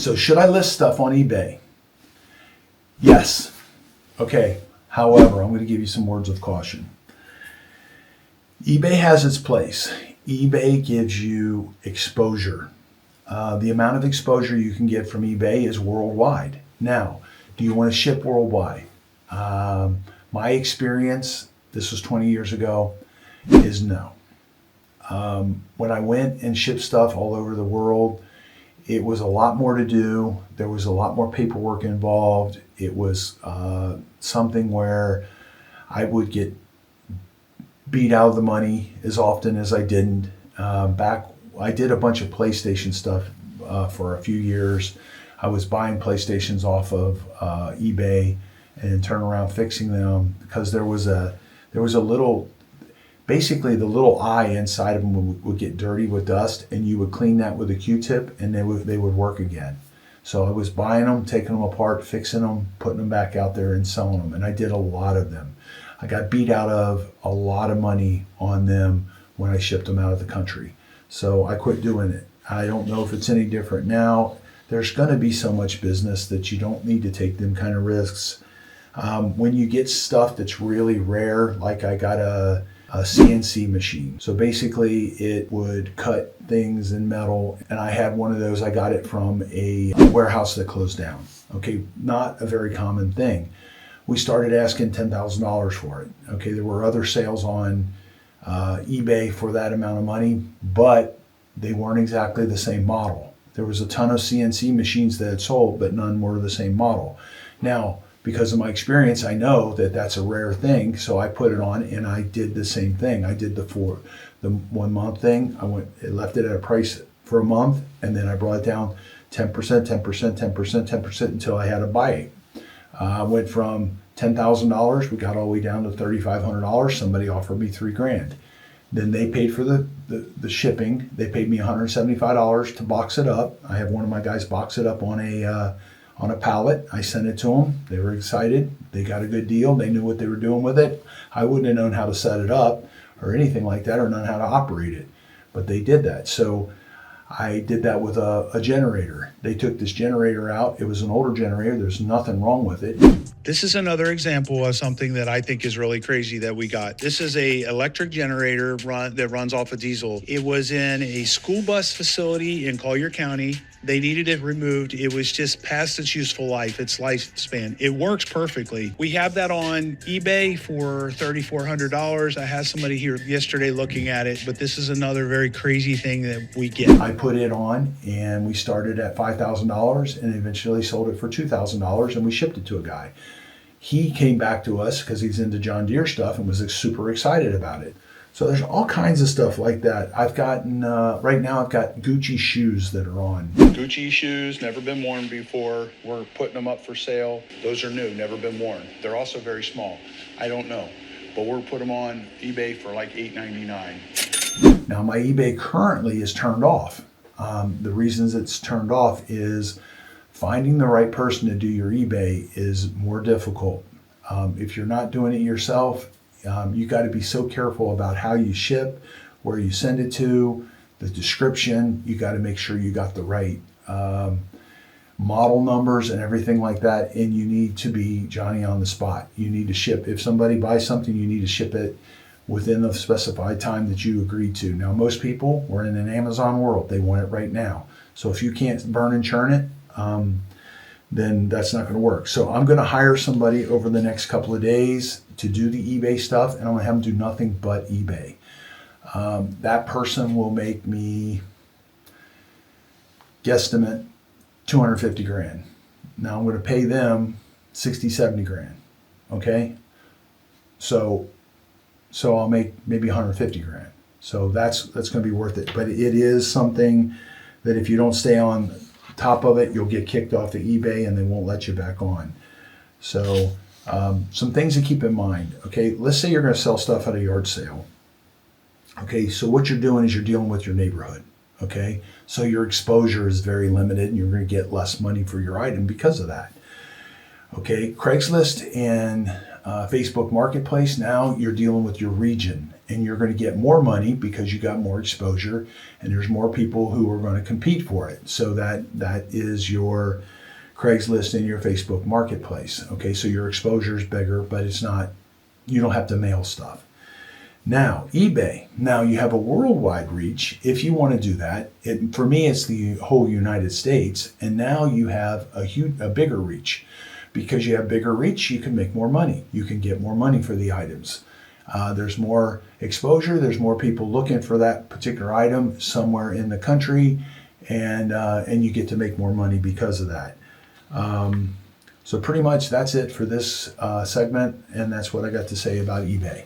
So should I list stuff on eBay? Yes. Okay. However, I'm going to give you some words of caution. eBay has its place. eBay gives you exposure. The amount of exposure you can get from eBay is worldwide. Now, do you want to ship worldwide? My experience, this was 20 years ago, is no. When I went and shipped stuff all over the world, it was a lot more to do. There was a lot more paperwork involved. It was something where I would get beat out of the money as often as I didn't. I did a bunch of PlayStation stuff for a few years. I was buying PlayStations off of eBay and turn around fixing them because there was a little, basically the little eye inside of them would get dirty with dust, and you would clean that with a Q-tip and they would work again. So I was buying them, taking them apart, fixing them, putting them back out there and selling them, and I did a lot of them. I got beat out of a lot of money on them when I shipped them out of the country. So I quit doing it. I don't know if it's any different now. There's going to be so much business that you don't need to take them kind of risks. When you get stuff that's really rare, like I got a CNC machine. So basically it would cut things in metal, and I had one of those. I got it from a warehouse that closed down. Okay, not a very common thing. We started asking $10,000 for it. Okay, there were other sales on eBay for that amount of money, but they weren't exactly the same model. There was a ton of CNC machines that had sold, but none were the same model. Now, because of my experience, I know that that's a rare thing, so I put it on and I did the same thing. I did the 1 month thing. I left it at a price for a month, and then I brought it down 10%, 10%, 10%, 10% until I had to buy it. I went from $10,000, we got all the way down to $3,500. Somebody offered me $3,000. Then they paid for the shipping. They paid me $175 to box it up. I have one of my guys box it up on a pallet. I sent it to them. They were excited. They got a good deal. They knew what they were doing with it. I wouldn't have known how to set it up or anything like that, or known how to operate it, but they did that. So I did that with a generator. They took this generator out. It was an older generator. There's nothing wrong with it. This is another example of something that I think is really crazy that we got. This is a electric generator that runs off of diesel. It was in a school bus facility in Collier County. They needed it removed. It was just past its useful life, its lifespan. It works perfectly. We have that on eBay for $3,400. I had somebody here yesterday looking at it, but this is another very crazy thing that we get. I put it on, and we started at $5,000 and eventually sold it for $2,000, and we shipped it to a guy. He came back to us because he's into John Deere stuff and was super excited about it. So there's all kinds of stuff like that. I've gotten, right now I've got Gucci shoes that are on. Gucci shoes, never been worn before. We're putting them up for sale. Those are new, never been worn. They're also very small. I don't know, but we're putting them on eBay for like $8.99. Now my eBay currently is turned off. The reasons it's turned off is finding the right person to do your eBay is more difficult. If you're not doing it yourself, you got to be so careful about how you ship, where you send it to, the description. You got to make sure you got the right model numbers and everything like that. And you need to be Johnny on the spot. You need to ship. If somebody buys something, you need to ship it within the specified time that you agreed to. Now, most people, we're in an Amazon world. They want it right now. So if you can't burn and churn it, then that's not going to work. So I'm going to hire somebody over the next couple of days to do the eBay stuff, and I'm going to have them do nothing but eBay. That person will make me, guesstimate, $250,000. Now I'm going to pay them $60,000-70,000. Okay, so I'll make maybe $150,000. So that's going to be worth it. But it is something that if you don't stay on top of it, you'll get kicked off of eBay and they won't let you back on. So some things to keep in mind. Okay, let's say you're going to sell stuff at a yard sale. Okay, so what you're doing is you're dealing with your neighborhood. Okay, so your exposure is very limited and you're going to get less money for your item because of that. Okay, Craigslist and Facebook Marketplace, now you're dealing with your region and you're going to get more money because you got more exposure, and there's more people who are going to compete for it. So that is your Craigslist and your Facebook marketplace. Okay, so your exposure is bigger, but it's not, you don't have to mail stuff. Now, eBay. Now you have a worldwide reach if you want to do that. For me, it's the whole United States, and now you have a bigger reach. Because you have bigger reach, you can make more money. You can get more money for the items. There's more exposure. There's more people looking for that particular item somewhere in the country, and you get to make more money because of that. So pretty much that's it for this segment, and that's what I got to say about eBay.